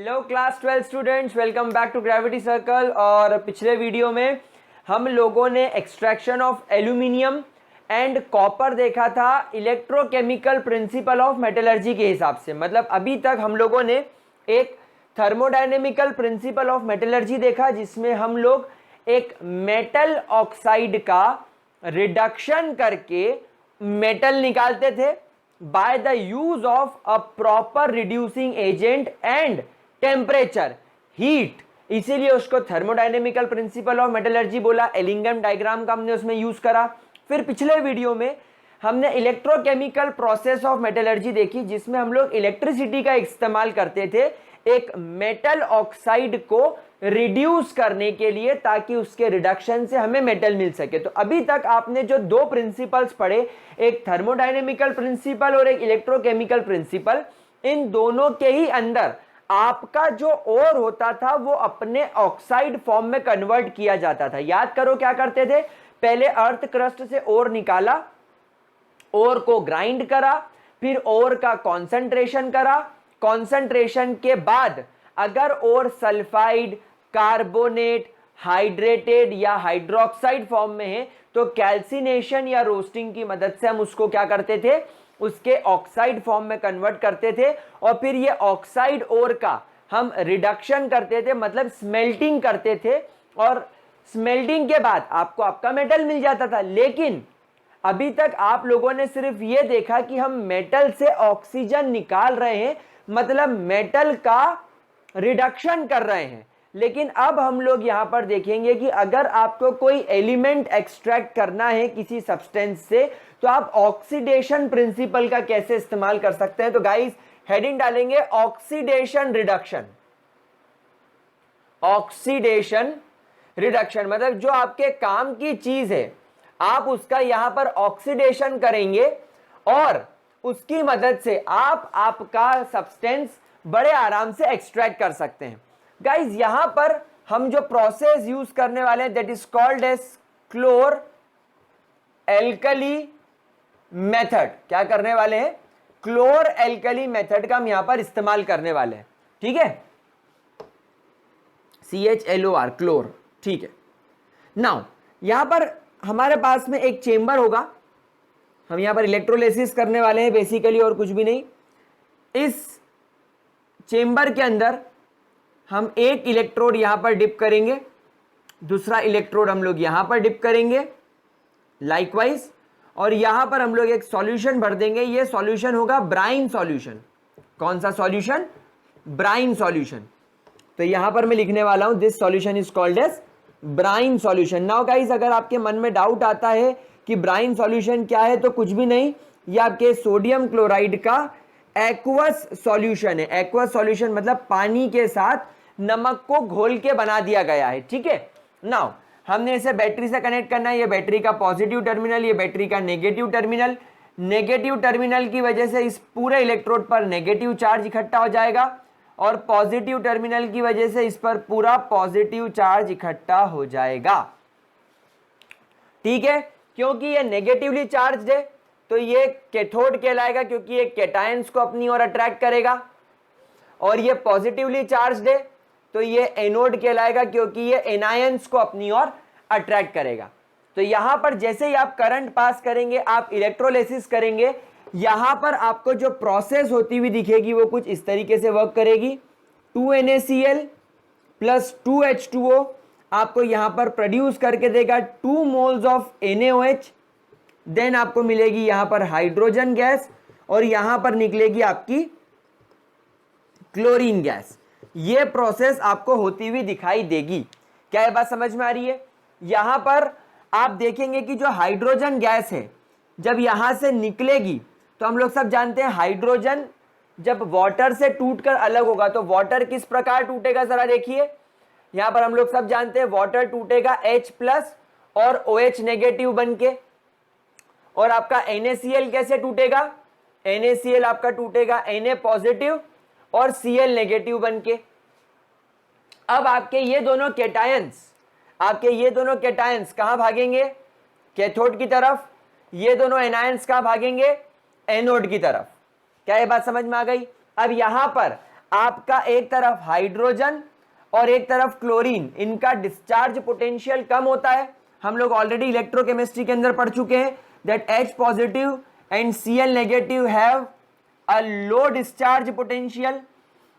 Hello class 12 students, welcome back to Gravity Circle. और पिछले video में हम लोगों ने extraction of aluminium and copper देखा था इलेक्ट्रोकेमिकल प्रिंसिपल ऑफ मेटलर्जी के हिसाब से। मतलब अभी तक हम लोगों ने एक थर्मोडायनेमिकल प्रिंसिपल ऑफ मेटलर्जी देखा, जिसमें हम लोग एक मेटल ऑक्साइड का रिडक्शन करके मेटल निकालते थे by the use of a proper reducing agent and temperature heat। इसीलिए उसको थर्मोडायनेमिकल प्रिंसिपल ऑफ मेटलर्जी बोला। एलिंगम डायग्राम का हमने उसमें यूज करा। फिर पिछले वीडियो में हमने इलेक्ट्रोकेमिकल प्रोसेस ऑफ मेटलर्जी देखी, जिसमें हम लोग इलेक्ट्रिसिटी का इस्तेमाल करते थे एक मेटल ऑक्साइड को रिड्यूस करने के लिए, ताकि उसके रिडक्शन से हमें मेटल मिल सके। तो अभी तक आपने जो दो प्रिंसिपल्स पढ़े, एक थर्मोडायनेमिकल प्रिंसिपल और एक इलेक्ट्रोकेमिकल प्रिंसिपल, इन दोनों के ही अंदर आपका जो ओर होता था वो अपने ऑक्साइड फॉर्म में कन्वर्ट किया जाता था। याद करो क्या करते थे, पहले अर्थ क्रस्ट से ओर निकाला, ओर को ग्राइंड करा, फिर ओर का कॉन्सेंट्रेशन करा। कॉन्सेंट्रेशन के बाद अगर ओर सल्फाइड, कार्बोनेट, हाइड्रेटेड या हाइड्रोक्साइड फॉर्म में है तो कैल्सिनेशन या रोस्टिंग की मदद से हम उसको क्या करते थे, उसके ऑक्साइड फॉर्म में कन्वर्ट करते थे। और फिर ये ऑक्साइड ओर का हम रिडक्शन करते थे, मतलब स्मेल्टिंग करते थे, और स्मेल्टिंग के बाद आपको आपका मेटल मिल जाता था। लेकिन अभी तक आप लोगों ने सिर्फ ये देखा कि हम मेटल से ऑक्सीजन निकाल रहे हैं, मतलब मेटल का रिडक्शन कर रहे हैं। लेकिन अब हम लोग यहां पर देखेंगे कि अगर आपको कोई एलिमेंट एक्सट्रैक्ट करना है किसी सब्सटेंस से, तो आप ऑक्सीडेशन प्रिंसिपल का कैसे इस्तेमाल कर सकते हैं। तो गाइस हेडिंग डालेंगे ऑक्सीडेशन रिडक्शन। ऑक्सीडेशन रिडक्शन मतलब जो आपके काम की चीज है, आप उसका यहां पर ऑक्सीडेशन करेंगे और उसकी मदद से आप आपका सब्सटेंस बड़े आराम से एक्सट्रैक्ट कर सकते हैं। गाइस यहां पर हम जो प्रोसेस यूज करने वाले हैं that is called as chlor alkali method. क्या करने वाले हैं, क्लोर एल्कली मेथड का हम यहां पर इस्तेमाल करने वाले हैं। ठीक है, CHLOR क्लोर। ठीक है, नाउ यहां पर हमारे पास में एक चेंबर होगा, हम यहां पर इलेक्ट्रोलिसिस करने वाले हैं बेसिकली, और कुछ भी नहीं। इस चेंबर के अंदर हम एक इलेक्ट्रोड यहां पर डिप करेंगे, दूसरा इलेक्ट्रोड हम लोग यहां पर डिप करेंगे लाइकवाइज, और यहां पर हम लोग एक सॉल्यूशन भर देंगे। ये सॉल्यूशन होगा ब्राइन सॉल्यूशन। कौन सा सॉल्यूशन, ब्राइन सॉल्यूशन। तो यहां पर मैं लिखने वाला हूं this solution is called as brine solution. Now guys अगर आपके मन में डाउट आता है कि ब्राइन सॉल्यूशन क्या है, तो कुछ भी नहीं, ये आपके सोडियम क्लोराइड का एक्वस सॉल्यूशन है। एक्वस सॉल्यूशन मतलब पानी के साथ नमक को घोल के बना दिया गया है। ठीक है, नाउ हमने इसे बैटरी से कनेक्ट करना है। ये बैटरी का पॉजिटिव टर्मिनल, ये बैटरी का नेगेटिव टर्मिनल। नेगेटिव टर्मिनल की वजह से इस पूरे इलेक्ट्रोड पर नेगेटिव चार्ज इकट्ठा हो जाएगा, और पॉजिटिव टर्मिनल की वजह से इस पर पूरा पॉजिटिव चार्ज इकट्ठा हो जाएगा। ठीक है, क्योंकि ये नेगेटिवली चार्ज्ड है तो ये कैथोड कहलाएगा, क्योंकि ये कैटायंस को अपनी ओर अट्रैक्ट करेगा। और ये पॉजिटिवली चार्ज्ड है तो ये एनोड कहलाएगा, क्योंकि ये एनायंस को अपनी ओर अट्रैक्ट करेगा। तो यहां पर जैसे ही आप करंट पास करेंगे, आप इलेक्ट्रोलिसिस करेंगे, यहां पर आपको जो प्रोसेस होती हुई दिखेगी वो कुछ इस तरीके से वर्क करेगी। 2NaCl प्लस 2H2O आपको यहां पर प्रोड्यूस करके देगा 2 मोल्स ऑफ NaOH। देन आपको मिलेगी यहां पर हाइड्रोजन गैस, और यहां पर निकलेगी आपकी क्लोरीन गैस। यह प्रोसेस आपको होती हुई दिखाई देगी। क्या यह बात समझ में आ रही है। यहां पर आप देखेंगे कि जो हाइड्रोजन गैस है जब यहां से निकलेगी, तो हम लोग सब जानते हैं हाइड्रोजन जब वाटर से टूटकर अलग होगा तो वाटर किस प्रकार टूटेगा, जरा देखिए। यहां पर हम लोग सब जानते हैं वाटर टूटेगा H+ और OH नेगेटिव बनके। और आपका NaCl कैसे टूटेगा, NaCl आपका टूटेगा Na पॉजिटिव और Cl नेगेटिव बनके। अब आपके ये दोनों कैटायंस कहां भागेंगे, कैथोड की तरफ। ये दोनों एनायंस कहां भागेंगे, एनोड की तरफ। क्या ये बात समझ में आ गई। अब यहां पर आपका एक तरफ हाइड्रोजन और एक तरफ क्लोरीन, इनका डिस्चार्ज पोटेंशियल कम होता है। हम लोग ऑलरेडी इलेक्ट्रोकेमिस्ट्री के अंदर पढ़ चुके हैं that H positive and Cl negative have a low discharge potential.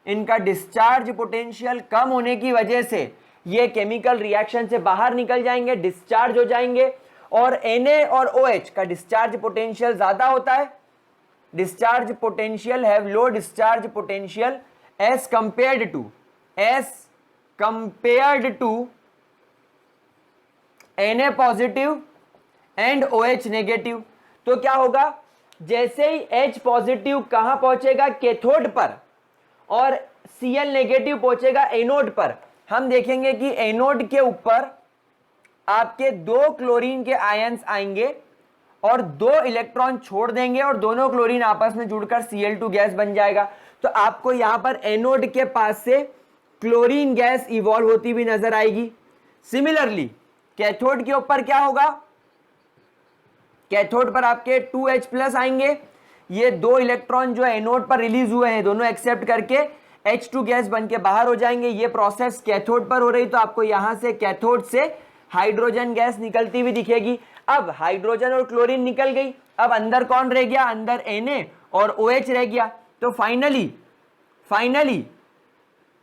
इनका डिस्चार्ज पोटेंशियल कम होने की वजह से ये केमिकल रिएक्शन से बाहर निकल जाएंगे, डिस्चार्ज हो जाएंगे। और Na और OH का डिस्चार्ज पोटेंशियल ज्यादा होता है। Discharge potential have low discharge potential as compared to Na positive and OH negative. तो क्या होगा, जैसे ही H पॉजिटिव कहां पहुंचेगा, कैथोड पर, और Cl नेगेटिव पहुंचेगा एनोड पर। हम देखेंगे कि एनोड के ऊपर आपके 2 क्लोरीन के आयंस आएंगे और 2 इलेक्ट्रॉन छोड़ देंगे और दोनों क्लोरीन आपस में जुड़कर Cl2 गैस बन जाएगा। तो आपको यहां पर एनोड के पास से क्लोरीन गैस इवॉल्व होती हुई नजर आएगी। सिमिलरली कैथोड के ऊपर क्या होगा, कैथोड पर आपके 2H+ आएंगे। ये 2 इलेक्ट्रॉन जो एनोड पर रिलीज हुए हैं दोनों एक्सेप्ट करके H2 गैस बन के बाहर हो जाएंगे। ये प्रोसेस कैथोड पर हो रही, तो आपको यहां से कैथोड से हाइड्रोजन गैस निकलती हुई दिखेगी। अब हाइड्रोजन और क्लोरीन निकल गई, अब अंदर कौन रह गया, अंदर Na और OH रह गया। तो फाइनली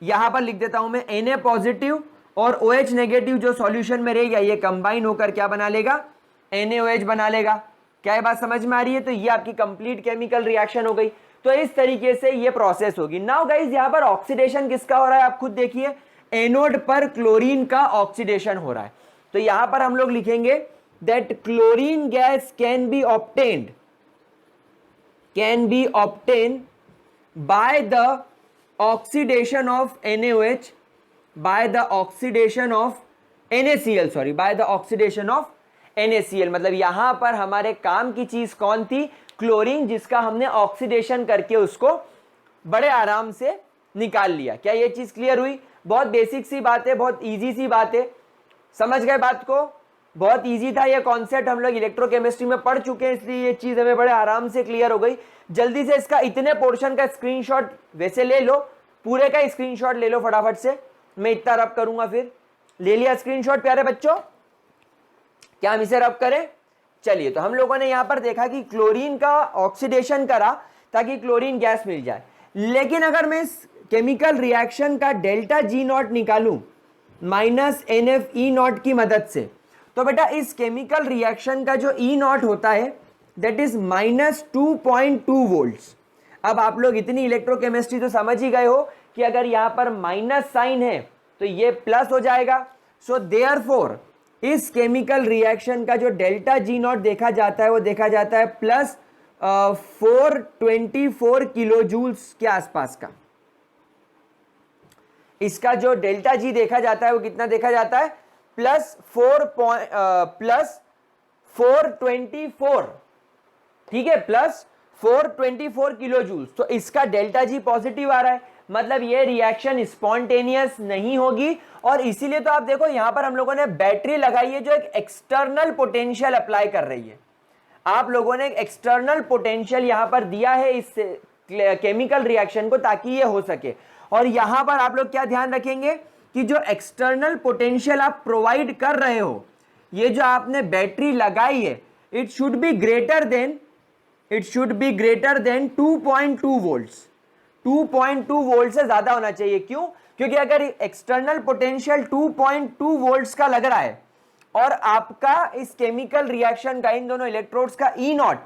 यहां पर लिख देता हूं मैं, Na पॉजिटिव और OH नेगेटिव जो सॉल्यूशन में रह गया ये कंबाइन होकर क्या बना लेगा, NaOH बना लेगा। क्या ये बात समझ में आ रही है? तो ये आपकी कंप्लीट केमिकल रिएक्शन हो गई। तो इस तरीके से ये प्रोसेस होगी। नाउ गाइस यहां पर ऑक्सीडेशन किसका हो रहा है, आप खुद देखिए, एनोड पर क्लोरीन का ऑक्सीडेशन हो रहा है। तो यहां पर हम लोग लिखेंगे that chlorine gas can be obtain by the oxidation of NaOH by the oxidation of NaCl, by the oxidation of NaCl। मतलब यहां पर हमारे काम की चीज कौन थी, क्लोरीन, जिसका हमने ऑक्सीडेशन करके उसको बड़े आराम से निकाल लिया। क्या ये चीज क्लियर हुई? बहुत बेसिक सी बात है, बहुत इजी सी बात है, समझ गए बात को? बहुत इजी था ये कॉन्सेप्ट, हम लोग इलेक्ट्रोकेमिस्ट्री में पढ़ चुके हैं, इसलिए ये चीज हमें बड़े आराम से क्लियर हो गई। जल्दी से इसका इतने पोर्शन का स्क्रीनशॉट वैसे ले लो, पूरे का स्क्रीनशॉट ले लो फटाफट से, मैं इतना रब करूंगा। फिर ले लिया स्क्रीनशॉट प्यारे बच्चों? क्या हम इसे रब करें? चलिए, तो हम लोगों ने यहां पर देखा कि क्लोरीन का ऑक्सीडेशन करा ताकि क्लोरीन गैस मिल जाए। लेकिन अगर मैं इस केमिकल रिएक्शन का डेल्टा G0 निकालूं -NfE0 की मदद से, तो बेटा इस केमिकल रिएक्शन का जो E0 होता है दैट इज -2.2 वोल्ट्स। अब आप लोग इतनी इलेक्ट्रोकेमिस्ट्री तो समझ ही गए हो कि अगर यहां पर माइनस साइन है तो ये प्लस हो जाएगा। सो देयरफॉर इस केमिकल रिएक्शन का जो डेल्टा G0 देखा जाता है वो देखा जाता है प्लस 424 किलो जूल्स के आसपास का। इसका जो डेल्टा G देखा जाता है वो कितना देखा जाता है, प्लस 424, ठीक है, प्लस 424 किलो जूल्स। तो इसका डेल्टा G पॉजिटिव आ रहा है, मतलब ये रिएक्शन स्पॉन्टेनियस नहीं होगी। और इसीलिए तो आप देखो यहां पर हम लोगों ने बैटरी लगाई है जो एक एक्सटर्नल पोटेंशियल अप्लाई कर रही है। आप लोगों ने एक एक्सटर्नल पोटेंशियल यहां पर दिया है इस केमिकल रिएक्शन को ताकि ये हो सके। और यहां पर आप लोग क्या ध्यान रखेंगे कि जो एक्सटर्नल पोटेंशियल आप प्रोवाइड कर रहे हो, ये जो आपने बैटरी लगाई है, it should be greater than 2.2 volts. 2.2 volt से ज्यादा होना चाहिए। क्यों? क्योंकि अगर एक्सटर्नल पोटेंशियल 2.2 वोल्ट्स का लग रहा है और आपका इस केमिकल रिएक्शन का, इन दोनों इलेक्ट्रोड्स का E0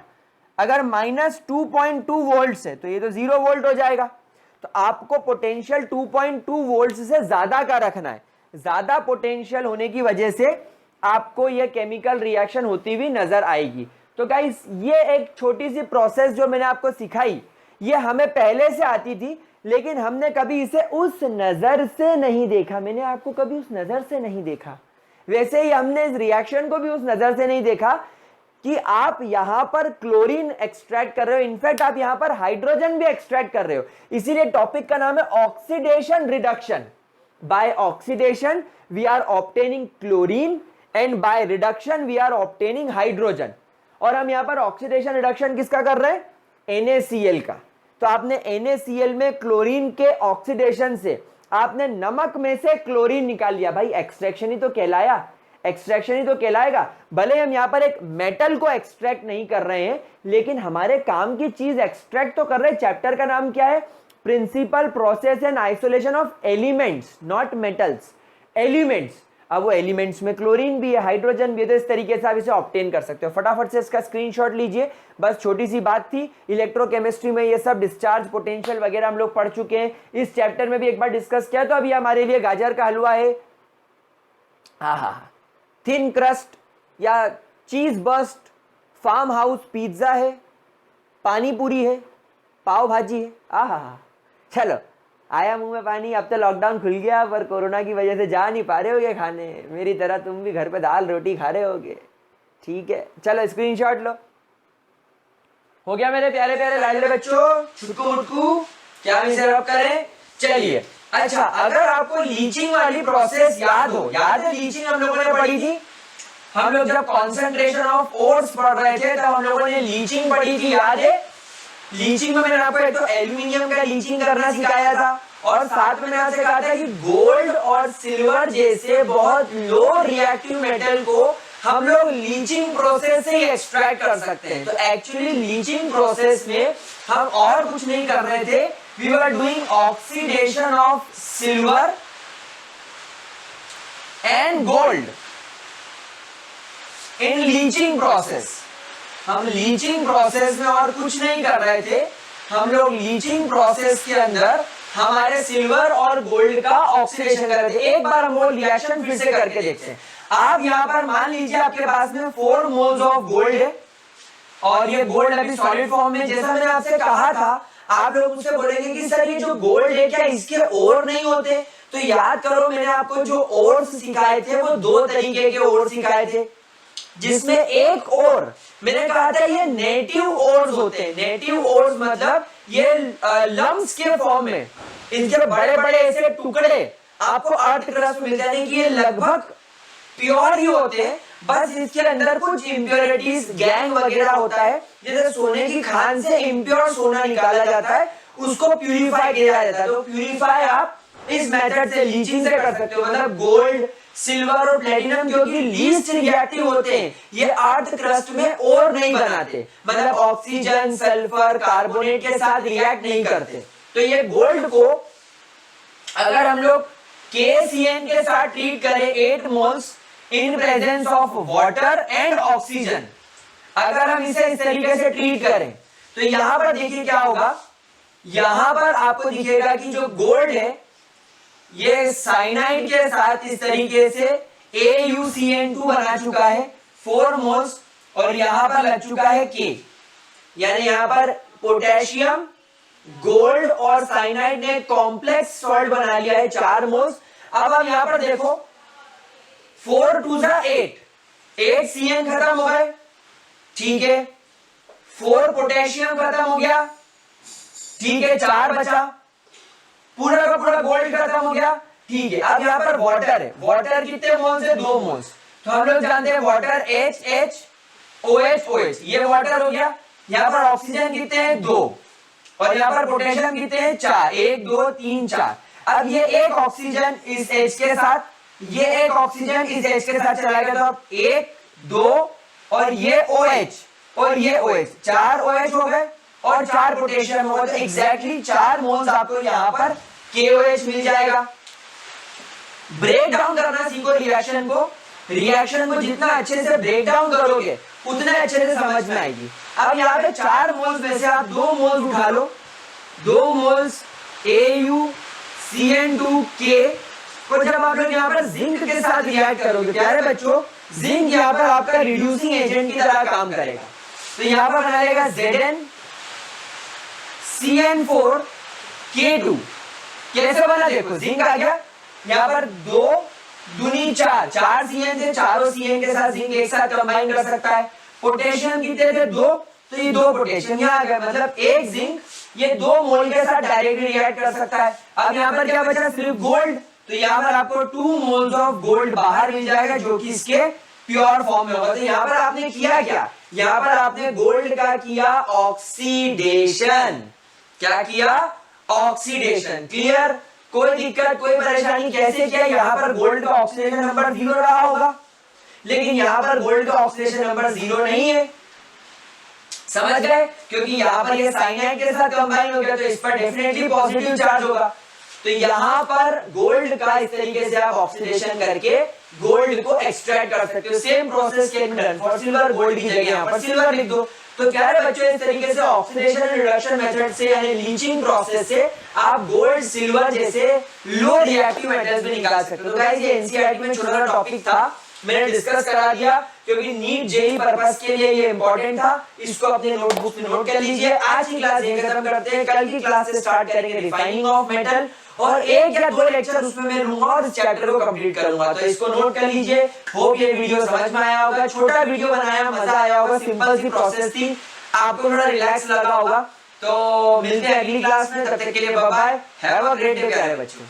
अगर -2.2 वोल्ट है तो ये तो 0 वोल्ट हो जाएगा। तो आपको पोटेंशियल 2.2 वोल्ट से ज्यादा का रखना है। ज्यादा पोटेंशियल होने की वजह से आपको यह केमिकल रिएक्शन होती हुई नजर आएगी। तो गाइस ये एक छोटी सी प्रोसेस जो मैंने आपको सिखाई, ये हमें पहले से आती थी लेकिन हमने कभी इसे उस नजर से नहीं देखा। मैंने आपको कभी उस नजर से नहीं देखा, वैसे ही हमने इस रिएक्शन को भी उस नजर से नहीं देखा कि आप यहां पर क्लोरीन एक्सट्रैक्ट कर रहे हो, इनफैक्ट आप यहां पर हाइड्रोजन भी एक्सट्रैक्ट कर रहे हो। इसीलिए टॉपिक का नाम है oxidation reduction. By oxidation we are obtaining chlorine and by reduction we are obtaining hydrogen. और हम यहां पर ऑक्सीडेशन रिडक्शन किसका कर रहे हैं? NaCl का। तो आपने NaCl में क्लोरीन के ऑक्सीडेशन से आपने नमक में से क्लोरीन निकाल लिया, भाई एक्सट्रैक्शन ही तो कहलाया, एक्सट्रैक्शन ही तो कहलाएगा। भले हम यहां पर एक मेटल को एक्सट्रैक्ट नहीं कर रहे हैं, लेकिन हमारे काम की चीज एक्सट्रैक्ट तो कर रहे हैं। चैप्टर का नाम क्या है? Principle process and isolation of elements, not metals, elements. अब वो एलिमेंट्स में क्लोरीन भी है, हाइड्रोजन भी है, तो इस तरीके से आप इसे ऑब्टेन कर सकते हो। फटाफट से इसका स्क्रीनशॉट लीजिए। बस छोटी सी बात थी, इलेक्ट्रोकेमिस्ट्री में ये सब डिस्चार्ज पोटेंशियल वगैरह हम लोग पढ़ चुके हैं, इस चैप्टर में भी एक बार डिस्कस किया। तो अभी हमारे लिए गाजर का हलवा है, थिन क्रस्ट या चीज बस्ट, फार्म हाउस पिज्जा है, पानी पूरी है, पाव भाजी है। चलो आया मुंह में पानी। अब तो लॉकडाउन खुल गया, पर कोरोना की वजह से जा नहीं पा रहे होगे खाने, मेरी तरह तुम भी घर पे दाल रोटी खा रहे होगे। ठीक है, चलो स्क्रीनशॉट लो। हो गया मेरे प्यारे प्यारे लाडले बच्चों, छुटकू मुटकू क्या मिसअप करें। चलिए, अच्छा अगर आपको लीचिंग वाली प्रोसेस याद हो, याद है लीचिंग हम लोगों ने पढ़ी थी, हम लोग जब कॉन्सेंट्रेशन ऑफ ओर्स पढ़ रहे थे तब हम लोगों ने लीचिंग पढ़ी थी, याद है? लीचिंग में मैंने आपको एक तो एल्यूमिनियम का लीचिंग करना सिखाया था, और साथ में मैंने आपसे कहा था कि गोल्ड और सिल्वर जैसे बहुत लो रिएक्टिव मेटल को हम लोग लीचिंग प्रोसेस से एक्सट्रैक्ट कर सकते हैं। तो एक्चुअली लीचिंग प्रोसेस में हम और कुछ नहीं कर रहे थे, we were doing oxidation of silver and gold in leaching process. हम लीचिंग प्रोसेस में और कुछ नहीं कर रहे थे, हम लोग लीचिंग प्रोसेस के अंदर हमारे सिल्वर और गोल्ड का ऑक्सीडेशन कर रहे थे। एक बार हम वो रिएक्शन फिर से करके देखते हैं। आप यहाँ पर मान लीजिए आपके पास में 4 मोल्स ऑफ गोल्ड है, और ये गोल्ड अभी सॉलिड फॉर्म में, जैसा मैंने आपसे कहा था, आप लोग मुझसे बोलेंगे कि सर ये जो गोल्ड है क्या इसके और नहीं होते? तो याद करो, मैंने आपको जो ओर्स सिखाए थे वो 2 तरीके के ओर सिखाए थे, जिसमें एक और मैंने कहा था ये नेटिव ओर्स होते हैं। नेटिव ओर्स मतलब ये लम्प्स के फॉर्म में, इनके बड़े बड़े ऐसे टुकड़े आपको अर्थ क्रस्ट मिल जाने की, ये लगभग प्योर ही होते हैं, बस इसके अंदर कुछ इम्प्योरिटीज गैंग वगैरह होता है। जैसे सोने की खान से इम्प्योर सोना निकाला जाता है, उसको प्यूरिफाई किया जाता है। तो प्यूरिफाई आप इस मेथड से लीचिंग से कर सकते हो। मतलब गोल्ड, सिल्वर और प्लेटिनम क्योंकि लीस्ट रिएक्टिव होते हैं, ये अर्थ क्रस्ट में और नहीं बनाते, मतलब ऑक्सीजन, सल्फर, कार्बोनेट के साथ रिएक्ट नहीं करते। तो ये गोल्ड को अगर हम लोग KCN के साथ ट्रीट करें 8 moles in presence of water and oxygen, अगर हम इसे इस तरीके से ट्रीट करें तो यहां पर देखिए क्या होगा। यहां पर आपको दिखेगा कि जो गोल्ड है ये साइनाइड के साथ इस तरीके से AuCN2 बना चुका है 4 मोल्स, और यहां पर लग चुका है K, यानी यहां पर पोटेशियम, गोल्ड और साइनाइड ने कॉम्प्लेक्स सॉल्ट बना लिया है 4 मोल्स। अब हम यहां पर देखो 4 2 8, 8 CN खत्म हो गए, ठीक है, 4 पोटेशियम खत्म हो गया, ठीक है, 4 बचा, पूरा का पूरा गोल्ड खत्म हो गया, ठीक है। अब यहाँ पर वाटर है, वाटर कितने मोल्स है? 2 मोल्स। तो हम लोग जानते हैं वाटर HH, ये वाटर हो गया। यहाँ पर ऑक्सीजन कितने हैं? 2, और यहाँ पर पोटेशियम कितने हैं? 4, 1 2 3 4। अब ये एक ऑक्सीजन इस H के साथ, ये एक ऑक्सीजन इस H के साथ चला गया, तो अब 1 2 और ये OH और ये OH, 4 OH हो गए और 4 पोटेशियम हो गए। तो एग्जैक्टली 4 मोल्स आपको यहाँ पर KOH मिल जाएगा। ब्रेक डाउन करना सीखो रिएक्शन को, रिएक्शन को जितना अच्छे से ब्रेक डाउन करोगे उतने अच्छे से समझ में आएगी। अब यहाँ पे 4 मोल्स में से आप 2 मोल्स उठा लो, 2 मोल्स AuCN2K को जब आप लोग यहाँ पर जिंक के साथ रिएक्ट करोगे प्यारे बच्चों, जिंक यहाँ पर आपका रिड्यूसिंग एजेंट की तरह काम करेगा। तो यहाँ पर बनाएगा ZnCN4K2। कैसे बना देखो, जिंक आ गया, यहाँ पर 2 दूनी 4, 4 CN थे, चारों CN के साथ जिंक एक साथ कंबाइन कर सकता है। पोटेशियम कितने थे? 2, तो ये 2 पोटेशियम यहाँ आ गया, मतलब एक जिंक ये 2 मोल के साथ डायरेक्टली रिएक्ट कर सकता है। अब यहाँ पर क्या बचा? सिर्फ गोल्ड, तो यहाँ पर आपको 2 मोल्स ऑफ गोल्ड बाहर मिल जाएगा जो कि इसके प्योर फॉर्म में होगा। तो यहाँ पर आपने किया क्या? यहाँ पर आपने गोल्ड का किया ऑक्सीडेशन, क्या किया? ऑक्सीडेशन। क्लियर? कोई दिक्कत, कोई परेशानी? कैसे किया? यहाँ पर गोल्ड का ऑक्सीडेशन नंबर 0 रहा होगा, लेकिन यहाँ पर गोल्ड का ऑक्सीडेशन नंबर 0 नहीं है। समझ गए? क्योंकि यहाँ पर ये साइनाइड के साथ कंबाइन हो गया, तो इस पर डेफिनेटली पॉजिटिव चार्ज होगा। तो यहाँ पर गोल्ड का इस तरीके से आप ऑक्सीडेशन करके गोल्ड को एक्सट्रैक्ट कर सकते हो। Same process can be done for silver. Gold की जगह यहाँ पर सिल्वर लिख दो। तो क्या है बच्चों, इस तरीके से ऑक्सीडेशन रिडक्शन मेथड से यानी लीचिंग प्रोसेस से आप गोल्ड सिल्वर जैसे लो रिएक्टिव मेटल्स भी निकाल सकते हो। तो गाइस ये एनसीईआरटी में छोटा सा टॉपिक था, मैंने डिस्कस करा दिया क्योंकि नीट जेईई पर्पस के लिए ये इंपॉर्टेंट था। इसको अपने नोटबुक में नोट कर लीजिए। आज की क्लास यहीं खत्म करते हैं, कल की क्लास से स्टार्ट करेंगे रिफाइनिंग ऑफ मेटल, और 1 या 2 लेक्चर उसमें मैं लूंगा और इस चैप्टर को कंप्लीट करूंगा। तो इसको नोट कर लीजिए। होप ये वीडियो समझ में आया होगा, छोटा वीडियो बनाया, मजा आया होगा, सिंपल सी प्रोसेस थी, आपको थोड़ा रिलैक्स लगा होगा। तो मिलते हैं अगली क्लास में, तब तक के लिए bye bye, have a great day प्यारे बच्चों।